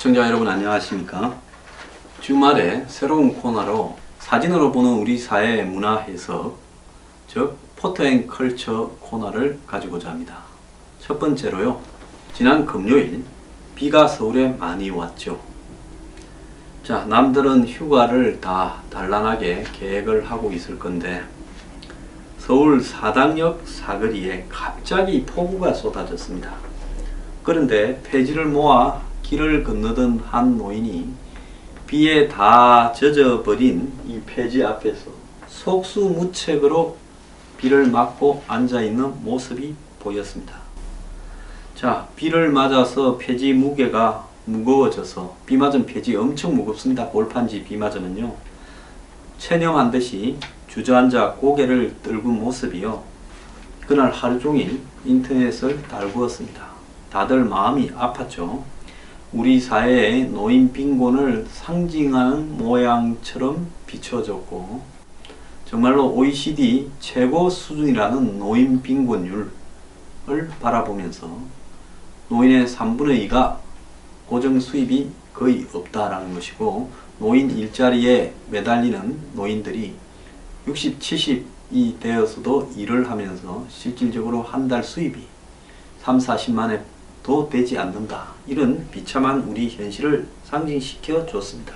시청자 여러분 안녕하십니까? 주말에 새로운 코너로 사진으로 보는 우리 사회의 문화 해석, 즉 포토 앤 컬처 코너를 가지고자 합니다. 첫 번째로요, 지난 금요일 비가 서울에 많이 왔죠. 자, 남들은 휴가를 다 단란하게 계획을 하고 있을 건데 서울 사당역 사거리에 갑자기 폭우가 쏟아졌습니다. 그런데 폐지를 모아 길을 건너던 한 노인이 비에 다 젖어버린 이 폐지 앞에서 속수무책으로 비를 맞고 앉아있는 모습이 보였습니다. 자, 비를 맞아서 폐지 무게가 무거워져서, 비 맞은 폐지 엄청 무겁습니다. 볼판지 비 맞으면요. 체념한 듯이 주저앉아 고개를 떨군 모습이요. 그날 하루 종일 인터넷을 달구었습니다. 다들 마음이 아팠죠. 우리 사회의 노인 빈곤을 상징하는 모양처럼 비춰졌고, 정말로 OECD 최고 수준이라는 노인 빈곤율을 바라보면서 노인의 3분의 2가 고정 수입이 거의 없다라는 것이고, 노인 일자리에 매달리는 노인들이 60, 70이 되어서도 일을 하면서 실질적으로 한 달 수입이 3, 40만원도 되지 않는다. 이런 비참한 우리 현실을 상징시켜 줬습니다.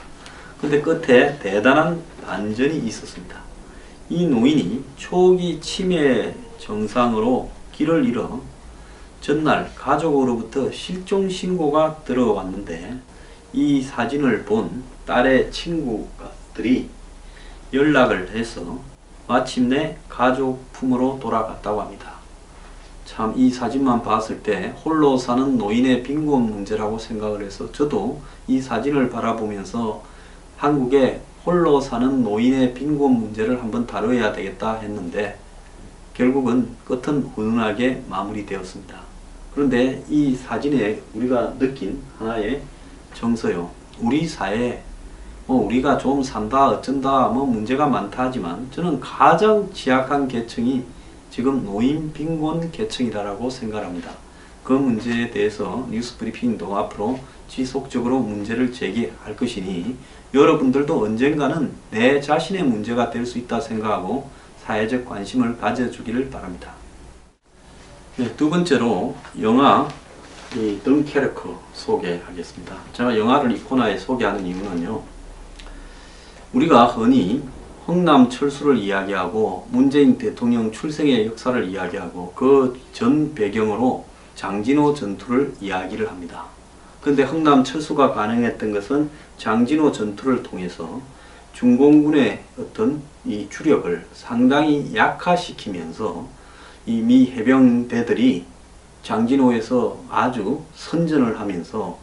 근데 끝에 대단한 반전이 있었습니다. 이 노인이 초기 치매 증상으로 길을 잃어 전날 가족으로부터 실종 신고가 들어왔는데, 이 사진을 본 딸의 친구들이 연락을 해서 마침내 가족 품으로 돌아갔다고 합니다. 참, 이 사진만 봤을 때 홀로 사는 노인의 빈곤 문제라고 생각을 해서 저도 이 사진을 바라보면서 한국의 홀로 사는 노인의 빈곤 문제를 한번 다뤄야 되겠다 했는데, 결국은 끝은 훈훈하게 마무리되었습니다. 그런데 이 사진에 우리가 느낀 하나의 정서요. 우리 사회에 우리가 좀 산다 어쩐다 문제가 많다 하지만, 저는 가장 취약한 계층이 지금 노인 빈곤 계층이라고 생각합니다. 그 문제에 대해서 뉴스브리핑도 앞으로 지속적으로 문제를 제기할 것이니, 여러분들도 언젠가는 내 자신의 문제가 될 수 있다 생각하고 사회적 관심을 가져주기를 바랍니다. 네, 두 번째로 영화 덩케르크 소개하겠습니다. 제가 영화를 이 코너에 소개하는 이유는요, 우리가 흔히 흥남 철수를 이야기하고 문재인 대통령 출생의 역사를 이야기하고 그 전 배경으로 장진호 전투를 이야기를 합니다. 그런데 흥남 철수가 가능했던 것은 장진호 전투를 통해서 중공군의 어떤 이 주력을 상당히 약화시키면서 이 미 해병대들이 장진호에서 아주 선전을 하면서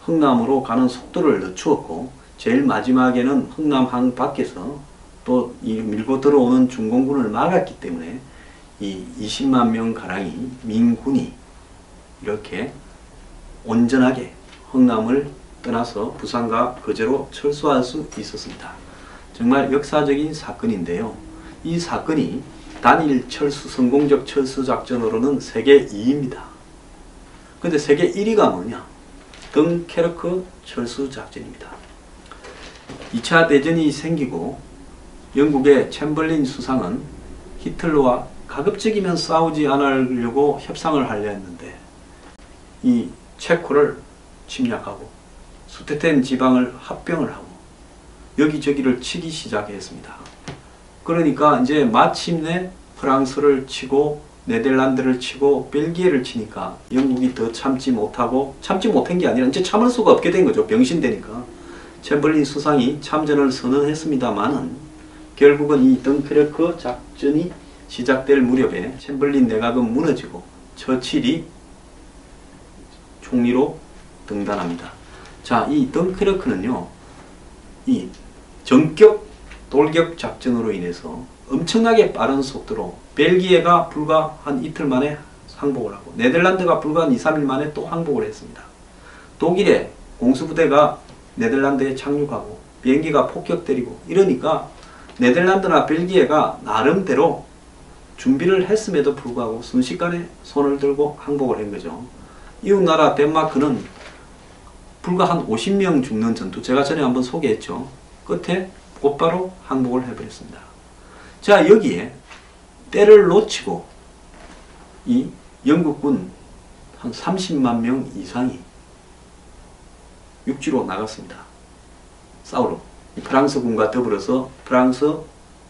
흥남으로 가는 속도를 늦추었고, 제일 마지막에는 흥남항 밖에서 또 이 밀고 들어오는 중공군을 막았기 때문에 이 20만 명 가량이 민군이 이렇게 온전하게 흥남을 떠나서 부산과 거제로 철수할 수 있었습니다. 정말 역사적인 사건인데요. 이 사건이 단일 철수, 성공적 철수 작전으로는 세계 2위입니다. 근데 세계 1위가 뭐냐? 덩케르크 철수 작전입니다. 2차 대전이 생기고 영국의 챔벌린 수상은 히틀러와 가급적이면 싸우지 않으려고 협상을 하려 했는데, 이 체코를 침략하고 수데텐 지방을 합병을 하고 여기저기를 치기 시작했습니다. 그러니까 이제 마침내 프랑스를 치고 네덜란드를 치고 벨기에를 치니까 영국이 더 참지 못한 게 아니라 이제 참을 수가 없게 된 거죠. 병신되니까. 챔벌린 수상이 참전을 선언했습니다만은 결국은 이 덩케르크 작전이 시작될 무렵에 챔벌린 내각은 무너지고 처칠이 총리로 등단합니다. 자, 이 덩케르크는요, 이 전격 돌격 작전으로 인해서 엄청나게 빠른 속도로 벨기에가 불과 한 이틀 만에 항복을 하고 네덜란드가 불과 한 2, 3일 만에 또 항복을 했습니다. 독일의 공수부대가 네덜란드에 착륙하고 비행기가 폭격 때리고 이러니까 네덜란드나 벨기에가 나름대로 준비를 했음에도 불구하고 순식간에 손을 들고 항복을 한 거죠. 이웃나라 덴마크는 불과 한 50명 죽는 전투, 제가 전에 한번 소개했죠. 끝에 곧바로 항복을 해버렸습니다. 자, 여기에 때를 놓치고 이 영국군 한 30만 명 이상이 육지로 나갔습니다. 싸우러. 프랑스군과 더불어서 프랑스,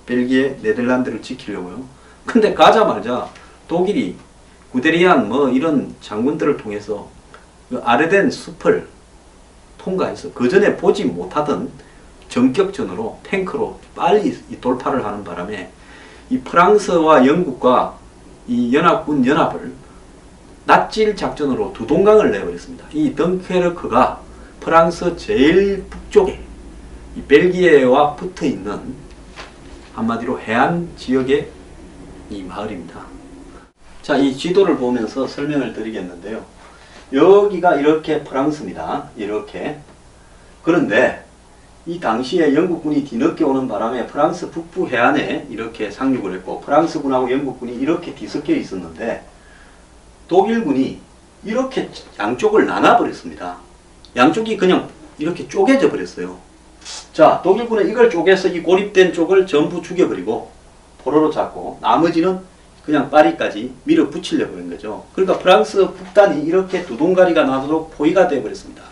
벨기에, 네덜란드를 지키려고요. 근데 가자마자 독일이 구데리안 뭐 이런 장군들을 통해서 그 아르덴 숲을 통과해서 그 전에 보지 못하던 전격전으로 탱크로 빨리 돌파를 하는 바람에 이 프랑스와 영국과 이 연합군 연합을 낫질 작전으로 두 동강을 내버렸습니다. 이 덩케르크가 프랑스 제일 북쪽에 이 벨기에와 붙어 있는 한마디로 해안 지역의 이 마을입니다. 자, 이 지도를 보면서 설명을 드리겠는데요. 여기가 이렇게 프랑스입니다. 이렇게. 그런데 이 당시에 영국군이 뒤늦게 오는 바람에 프랑스 북부 해안에 이렇게 상륙을 했고 프랑스군하고 영국군이 이렇게 뒤섞여 있었는데 독일군이 이렇게 양쪽을 나눠버렸습니다. 양쪽이 그냥 이렇게 쪼개져 버렸어요. 자, 독일군은 이걸 쪼개서 이 고립된 쪽을 전부 죽여버리고 포로로 잡고 나머지는 그냥 파리까지 밀어붙이려고 한 거죠. 그러니까 프랑스 북단이 이렇게 두 동가리가 나도록 포위가 되어버렸습니다.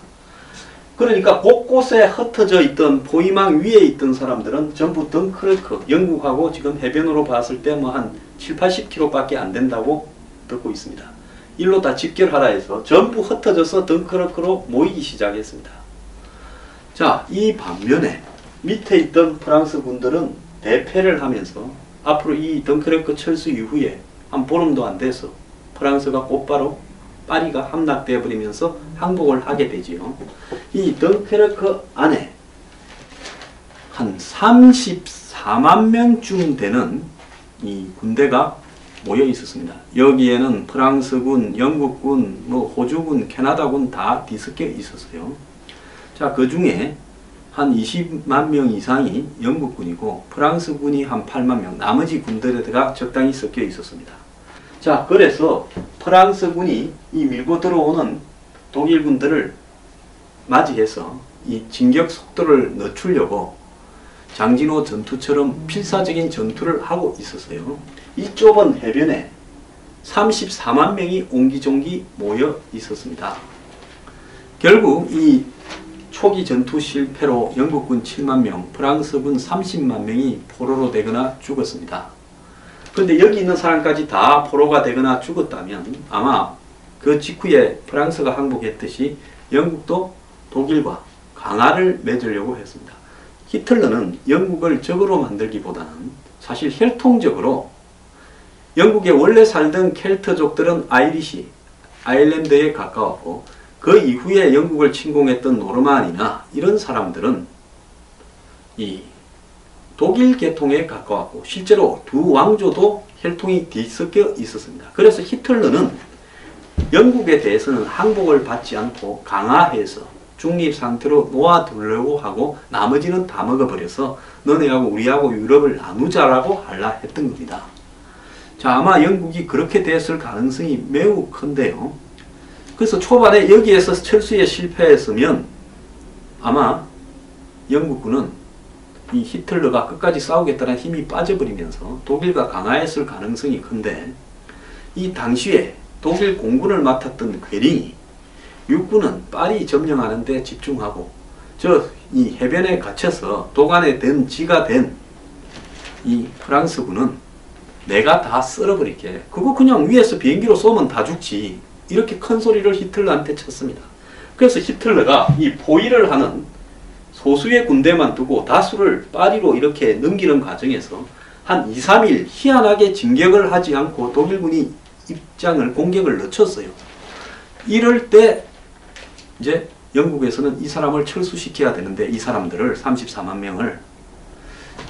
그러니까 곳곳에 흩어져 있던 포위망 위에 있던 사람들은 전부 덩크르크, 영국하고 지금 해변으로 봤을 때 뭐 한 7, 80km밖에 안 된다고 듣고 있습니다. 일로 다 집결하라 해서 전부 흩어져서 덩크르크로 모이기 시작했습니다. 자, 이 반면에 밑에 있던 프랑스 군들은 대패를 하면서 앞으로 이 덩크르크 철수 이후에 한 보름도 안 돼서 프랑스가 곧바로 파리가 함락되어 버리면서 항복을 하게 되지요. 이 덩케르크 안에 한 34만 명쯤 되는 이 군대가 모여 있었습니다. 여기에는 프랑스군, 영국군, 뭐 호주군, 캐나다군 다 뒤섞여 있었어요. 자, 그 중에 한 20만 명 이상이 영국군이고 프랑스군이 한 8만 명, 나머지 군대가 적당히 섞여 있었습니다. 자, 그래서 프랑스군이 이 밀고 들어오는 독일군들을 맞이해서 이 진격 속도를 늦추려고 장진호 전투처럼 필사적인 전투를 하고 있었어요. 이 좁은 해변에 34만 명이 옹기종기 모여 있었습니다. 결국 이 초기 전투 실패로 영국군 7만 명, 프랑스군 30만 명이 포로로 되거나 죽었습니다. 그런데 여기 있는 사람까지 다 포로가 되거나 죽었다면 아마 그 직후에 프랑스가 항복했듯이 영국도 독일과 강화를 맺으려고 했습니다. 히틀러는 영국을 적으로 만들기보다는 사실 혈통적으로 영국에 원래 살던 켈트족들은 아이리시, 아일랜드에 가까웠고 그 이후에 영국을 침공했던 노르만이나 이런 사람들은 이 독일 계통에 가까웠고 실제로 두 왕조도 혈통이 뒤섞여 있었습니다. 그래서 히틀러는 영국에 대해서는 항복을 받지 않고 강화해서 중립 상태로 놓아두려고 하고 나머지는 다 먹어버려서 너네하고 우리하고 유럽을 나누자라고 하려 했던 겁니다. 자, 아마 영국이 그렇게 됐을 가능성이 매우 큰데요. 그래서 초반에 여기에서 철수에 실패했으면 아마 영국군은 이 히틀러가 끝까지 싸우겠다는 힘이 빠져버리면서 독일과 강화했을 가능성이 큰데 이 당시에 독일 공군을 맡았던 괴링이 육군은 파리 점령하는 데 집중하고 이 해변에 갇혀서 도간에 든 지가 된 이 프랑스군은 내가 다 쓸어버릴게. 그거 그냥 위에서 비행기로 쏘면 다 죽지. 이렇게 큰 소리를 히틀러한테 쳤습니다. 그래서 히틀러가 이 포위를 하는 소수의 군대만 두고 다수를 파리로 이렇게 넘기는 과정에서 한 2, 3일 희한하게 진격을 하지 않고 독일군이 공격을 늦췄어요. 이럴 때 이제 영국에서는 이 사람을 철수시켜야 되는데 이 사람들을 34만 명을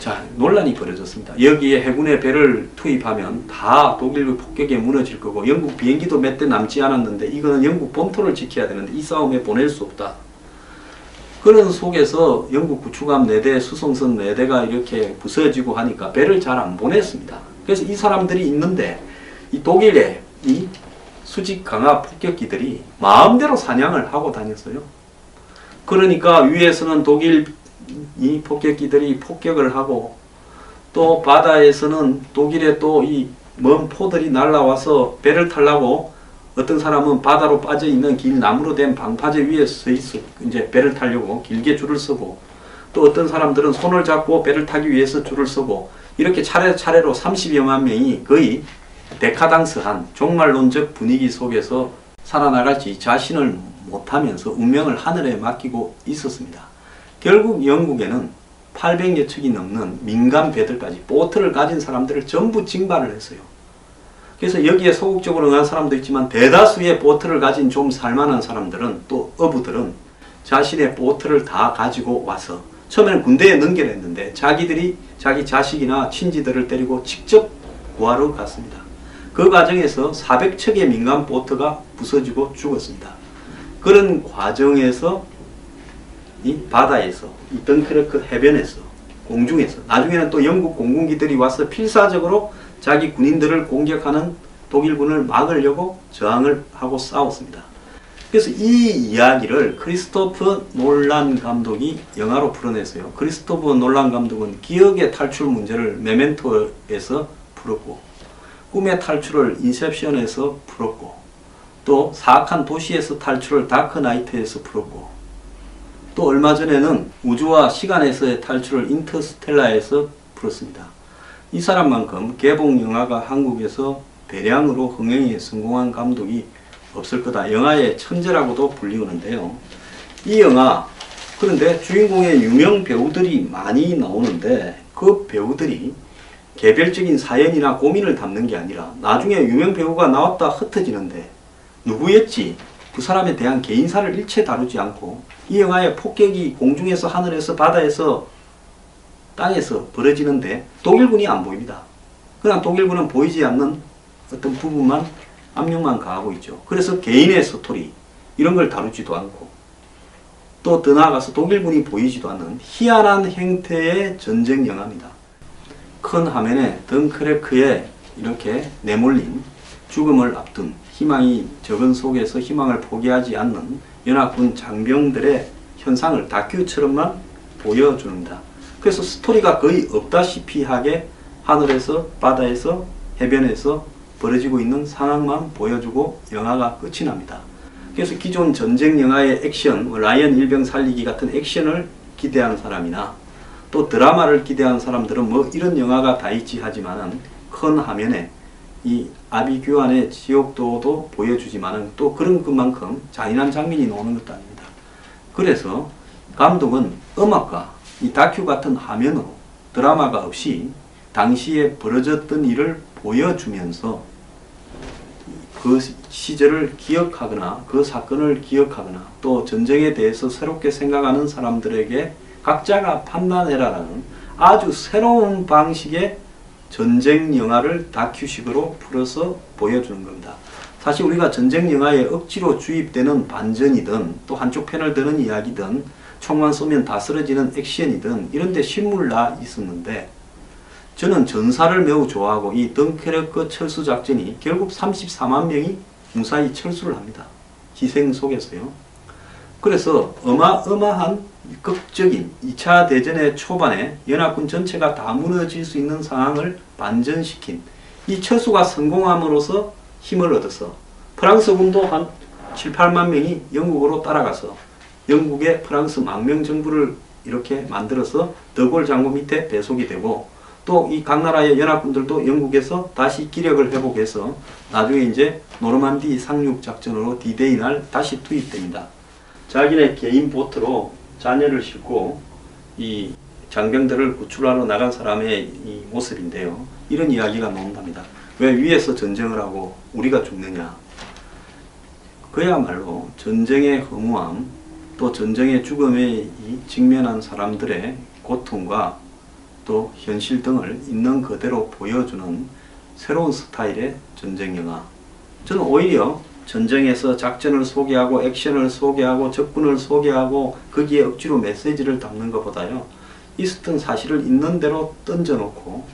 자, 논란이 벌어졌습니다. 여기에 해군의 배를 투입하면 다 독일 폭격에 무너질 거고 영국 비행기도 몇 대 남지 않았는데 이거는 영국 본토를 지켜야 되는데 이 싸움에 보낼 수 없다. 그런 속에서 영국 구축함 4대, 수송선 4대가 이렇게 부서지고 하니까 배를 잘 안 보냈습니다. 그래서 이 사람들이 있는데 이 독일의 이 수직 강화 폭격기들이 마음대로 사냥을 하고 다녔어요. 그러니까 위에서는 독일 이 폭격기들이 폭격을 하고 또 바다에서는 독일의 또 이 먼 포들이 날라와서 배를 타려고 어떤 사람은 바다로 빠져 있는 긴 나무로 된 방파제 위에 서 있어 이제 배를 타려고 길게 줄을 서고 또 어떤 사람들은 손을 잡고 배를 타기 위해서 줄을 서고 이렇게 차례차례로 30여만 명이 거의 데카당스한 종말론적 분위기 속에서 살아나갈지 자신을 못하면서 운명을 하늘에 맡기고 있었습니다. 결국 영국에는 800여 척이 넘는 민간 배들까지 보트를 가진 사람들을 전부 징발을 했어요. 그래서 여기에 소극적으로 응한 사람도 있지만 대다수의 보트를 가진 좀 살만한 사람들은 또 어부들은 자신의 보트를 다 가지고 와서 처음에는 군대에 넘겨냈는데 자기들이 자기 자식이나 친지들을 데리고 직접 구하러 갔습니다. 그 과정에서 400척의 민간 보트가 부서지고 죽었습니다. 그런 과정에서 이 바다에서 이 덩크르크 해변에서 공중에서 나중에는 또 영국 공군기들이 와서 필사적으로 자기 군인들을 공격하는 독일군을 막으려고 저항을 하고 싸웠습니다. 그래서 이 이야기를 크리스토프 놀란 감독이 영화로 풀어냈어요. 크리스토프 놀란 감독은 기억의 탈출 문제를 메멘토에서 풀었고 꿈의 탈출을 인셉션에서 풀었고 또 사악한 도시에서 탈출을 다크나이트에서 풀었고 또 얼마 전에는 우주와 시간에서의 탈출을 인터스텔라에서 풀었습니다. 이 사람만큼 개봉 영화가 한국에서 대량으로 흥행에 성공한 감독이 없을 거다. 영화의 천재라고도 불리우는데요. 이 영화 그런데 주인공의 유명 배우들이 많이 나오는데 그 배우들이 개별적인 사연이나 고민을 담는 게 아니라 나중에 유명 배우가 나왔다 흩어지는데 누구였지? 그 사람에 대한 개인사를 일체 다루지 않고 이 영화의 폭격이 공중에서 하늘에서 바다에서 땅에서 벌어지는데 독일군이 안 보입니다. 그냥 독일군은 보이지 않는 어떤 부분만 압력만 가하고 있죠. 그래서 개인의 스토리 이런 걸 다루지도 않고 또 더 나아가서 독일군이 보이지도 않는 희한한 형태의 전쟁 영화입니다. 큰 화면에 덩크레크에 이렇게 내몰린 죽음을 앞둔 희망이 적은 속에서 희망을 포기하지 않는 연합군 장병들의 현상을 다큐처럼만 보여줍니다. 그래서 스토리가 거의 없다시피 하게 하늘에서 바다에서 해변에서 벌어지고 있는 상황만 보여주고 영화가 끝이 납니다. 그래서 기존 전쟁 영화의 액션, 라이언 일병 살리기 같은 액션을 기대한 사람이나 또 드라마를 기대한 사람들은 뭐 이런 영화가 다 있지 하지만은 큰 화면에 이 아비규환의 지옥도도 보여주지만은 또 그런 것만큼 잔인한 장면이 나오는 것도 아닙니다. 그래서 감독은 음악과 이 다큐 같은 화면으로 드라마가 없이 당시에 벌어졌던 일을 보여주면서 그 시절을 기억하거나 그 사건을 기억하거나 또 전쟁에 대해서 새롭게 생각하는 사람들에게 각자가 판단해라라는 아주 새로운 방식의 전쟁 영화를 다큐식으로 풀어서 보여주는 겁니다. 사실 우리가 전쟁 영화에 억지로 주입되는 반전이든 또 한쪽 편을 드는 이야기든 총만 쏘면 다 쓰러지는 액션이든 이런 데 신물나 있었는데 저는 전사를 매우 좋아하고 이 덩케르크 철수작전이 결국 34만 명이 무사히 철수를 합니다. 희생 속에서요. 그래서 어마어마한 극적인 2차 대전의 초반에 연합군 전체가 다 무너질 수 있는 상황을 반전시킨 이 철수가 성공함으로써 힘을 얻어서 프랑스군도 한 7, 8만 명이 영국으로 따라가서 영국의 프랑스 망명 정부를 이렇게 만들어서 더골 장군 밑에 배속이 되고 또 이 각 나라의 연합군들도 영국에서 다시 기력을 회복해서 나중에 이제 노르만디 상륙 작전으로 D-Day 날 다시 투입됩니다. 자기네 개인 보트로 자녀를 싣고 이 장병들을 구출하러 나간 사람의 이 모습인데요. 이런 이야기가 나온답니다. 왜 위에서 전쟁을 하고 우리가 죽느냐. 그야말로 전쟁의 허무함 또 전쟁의 죽음에 직면한 사람들의 고통과 또 현실 등을 있는 그대로 보여주는 새로운 스타일의 전쟁 영화. 저는 오히려 전쟁에서 작전을 소개하고 액션을 소개하고 적군을 소개하고 거기에 억지로 메시지를 담는 것보다요. 있었던 사실을 있는 대로 던져놓고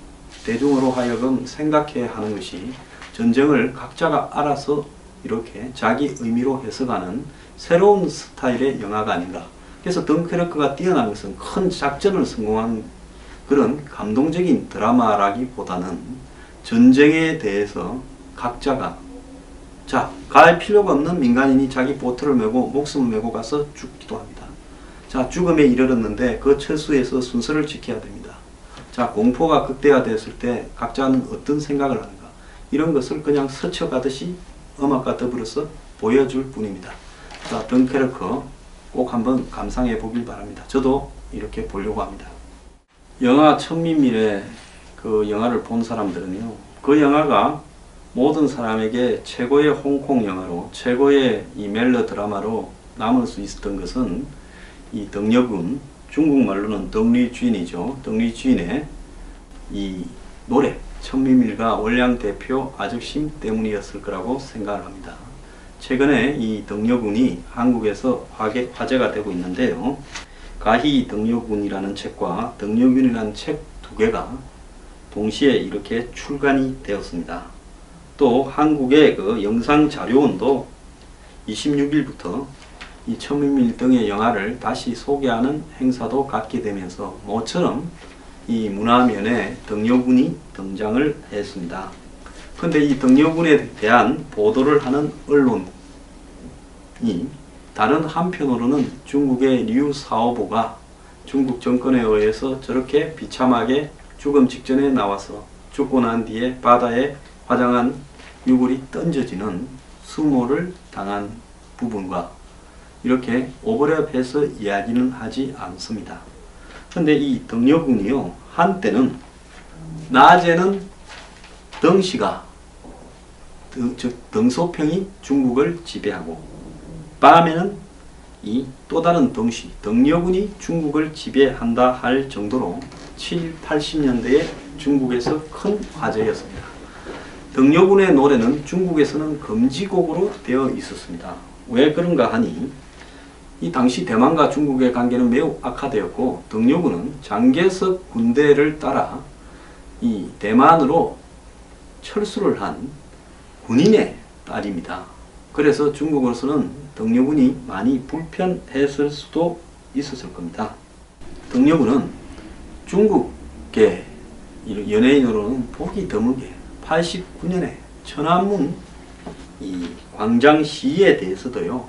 대중으로 하여금 생각해 하는 것이 전쟁을 각자가 알아서 이렇게 자기 의미로 해석하는 새로운 스타일의 영화가 아닌가 그래서 덩케르크가 뛰어난 것은 큰 작전을 성공한 그런 감동적인 드라마라기보다는 전쟁에 대해서 각자가 가할 필요가 없는 민간인이 자기 보트를 메고 목숨을 메고 가서 죽기도 합니다. 자, 죽음에 이르렀는데 그 처수에서 순서를 지켜야 됩니다. 자, 공포가 극대화되었을 때 각자는 어떤 생각을 하는가, 이런 것을 그냥 스쳐가듯이 음악과 더불어서 보여줄 뿐입니다. 자, 덩케르크 꼭 한번 감상해 보길 바랍니다. 저도 이렇게 보려고 합니다. 영화 천민밀의 그 영화를 본 사람들은요, 그 영화가 모든 사람에게 최고의 홍콩 영화로, 최고의 이 멜로 드라마로 남을 수 있었던 것은 이 덩여군, 중국말로는 덩리쥔이죠. 덩리쥔의 이 노래 천민밀과 월량 대표 아적심 때문이었을 거라고 생각을 합니다. 최근에 이 덩여군이 한국에서 화제가 되고 있는데요. 가희 덩여군이라는 책과 덩여군이라는 책 두 개가 동시에 이렇게 출간이 되었습니다. 또 한국의 그 영상자료원도 26일부터 이 천민밀 등의 영화를 다시 소개하는 행사도 갖게 되면서 모처럼 이 문화면에 덩여군이 등장을 했습니다. 근데 이 덩여군에 대한 보도를 하는 언론이 다른 한편으로는 중국의 류 사오보가 중국 정권에 의해서 저렇게 비참하게 죽음 직전에 나와서 죽고 난 뒤에 바다에 화장한 유골이 던져지는 수모를 당한 부분과 이렇게 오버랩해서 이야기는 하지 않습니다. 근데 이 덩여군이요, 한때는 낮에는 덩씨가, 즉 덩소평이 중국을 지배하고, 밤에는 이 또 다른 덩씨, 덩여군이 중국을 지배한다 할 정도로 70, 80년대에 중국에서 큰 화제였습니다. 덩여군의 노래는 중국에서는 금지곡으로 되어 있었습니다. 왜 그런가 하니, 이 당시 대만과 중국의 관계는 매우 악화되었고, 덩여군은 장개석 군대를 따라 이 대만으로 철수를 한 군인의 딸입니다. 그래서 중국으로서는 덩여군이 많이 불편했을 수도 있었을 겁니다. 덩여군은 중국계 연예인으로는 보기 드물게 89년에 천안문 이 광장 시위에 대해서도요,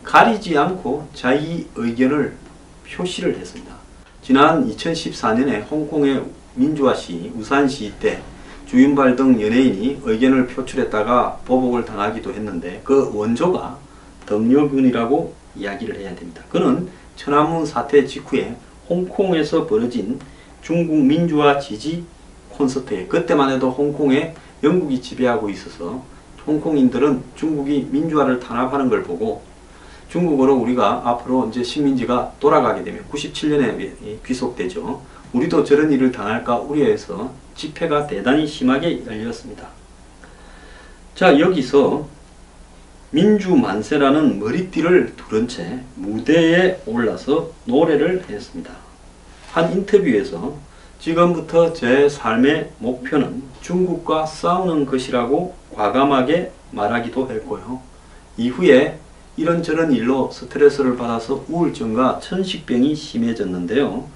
가리지 않고 자기 의견을 표시를 했습니다. 지난 2014년에 홍콩의 민주화 시위, 우산 시위 때 주윤발 등 연예인이 의견을 표출했다가 보복을 당하기도 했는데 그 원조가 덩여군이라고 이야기를 해야 됩니다. 그는 천안문 사태 직후에 홍콩에서 벌어진 중국 민주화 지지 콘서트에, 그때만 해도 홍콩에 영국이 지배하고 있어서 홍콩인들은 중국이 민주화를 탄압하는 걸 보고 중국으로 우리가 앞으로 이제 식민지가 돌아가게 되면 97년에 귀속되죠. 우리도 저런 일을 당할까 우려해서 집회가 대단히 심하게 열렸습니다. 자, 여기서 민주만세라는 머리띠를 두른 채 무대에 올라서 노래를 했습니다. 한 인터뷰에서 지금부터 제 삶의 목표는 중국과 싸우는 것이라고 과감하게 말하기도 했고요. 이후에 이런저런 일로 스트레스를 받아서 우울증과 천식병이 심해졌는데요.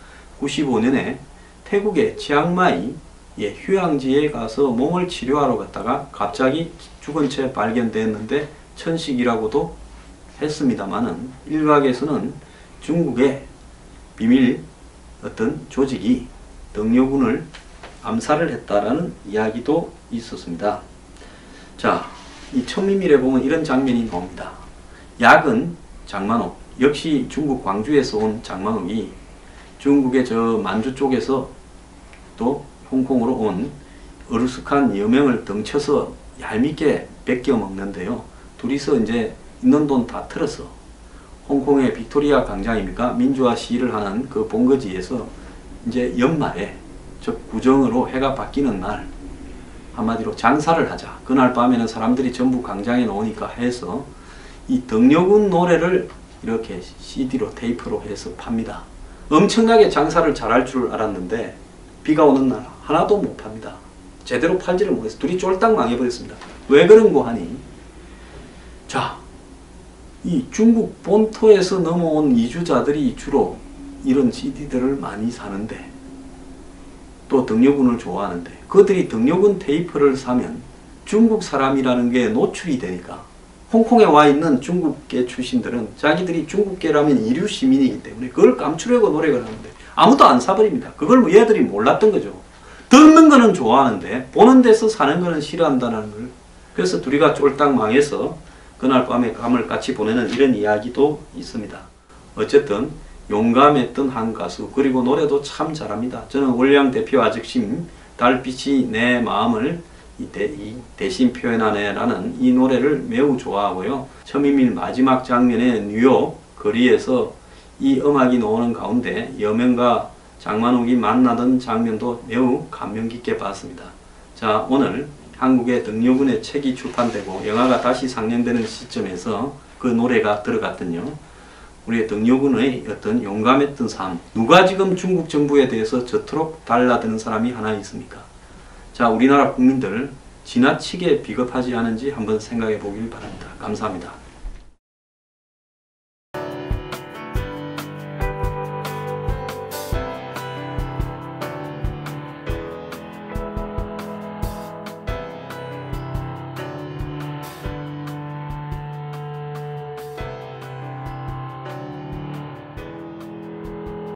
95년에 태국의 치앙마이 휴양지에 가서 몸을 치료하러 갔다가 갑자기 죽은 채 발견됐는데 천식이라고도 했습니다만은 일각에서는 중국의 비밀 어떤 조직이 덩여군을 암살을 했다라는 이야기도 있었습니다. 자, 이 천민밀에 보면 이런 장면이 나옵니다. 야근 장만옥, 역시 중국 광주에서 온 장만옥이 중국의 저 만주 쪽에서 또 홍콩으로 온 어르숙한 여명을 덩쳐서 얄밉게 베껴 먹는데요. 둘이서 이제 있는 돈 다 털어서 홍콩의 빅토리아 광장입니까? 민주화 시위를 하는 그 본거지에서 이제 연말에 즉 구정으로 해가 바뀌는 날 한마디로 장사를 하자. 그날 밤에는 사람들이 전부 광장에 나오니까 해서 이 덩여군 노래를 이렇게 CD로 테이프로 해서 팝니다. 엄청나게 장사를 잘할 줄 알았는데 비가 오는 날 하나도 못 팝니다. 제대로 팔지를 못해서 둘이 쫄딱 망해버렸습니다. 왜 그런고 하니, 자, 이 중국 본토에서 넘어온 이주자들이 주로 이런 CD들을 많이 사는데, 또 등려군을 좋아하는데, 그들이 등려군 테이프를 사면 중국 사람이라는 게 노출이 되니까 홍콩에 와 있는 중국계 출신들은 자기들이 중국계라면 이류 시민이기 때문에 그걸 감추려고 노력을 하는데 아무도 안 사버립니다. 그걸 얘들이 몰랐던 거죠. 듣는 거는 좋아하는데 보는 데서 사는 거는 싫어한다는 걸. 그래서 둘이가 쫄딱 망해서 그날 밤에 밤을 같이 보내는 이런 이야기도 있습니다. 어쨌든 용감했던 한 가수, 그리고 노래도 참 잘합니다. 저는 월량 대표 아적심 달빛이 내 마음을 대신 표현하네라는 이 노래를 매우 좋아하고요. 처음일 마지막 장면에 뉴욕 거리에서 이 음악이 나오는 가운데 여명과 장만옥이 만나던 장면도 매우 감명 깊게 봤습니다. 자, 오늘 한국의 등려군의 책이 출판되고 영화가 다시 상영되는 시점에서 그 노래가 들어갔더니요, 우리의 등려군의 어떤 용감했던 삶, 누가 지금 중국 정부에 대해서 저토록 달라드는 사람이 하나 있습니까? 자, 우리나라 국민들 지나치게 비겁하지 않은지 한번 생각해 보길 바랍니다. 감사합니다.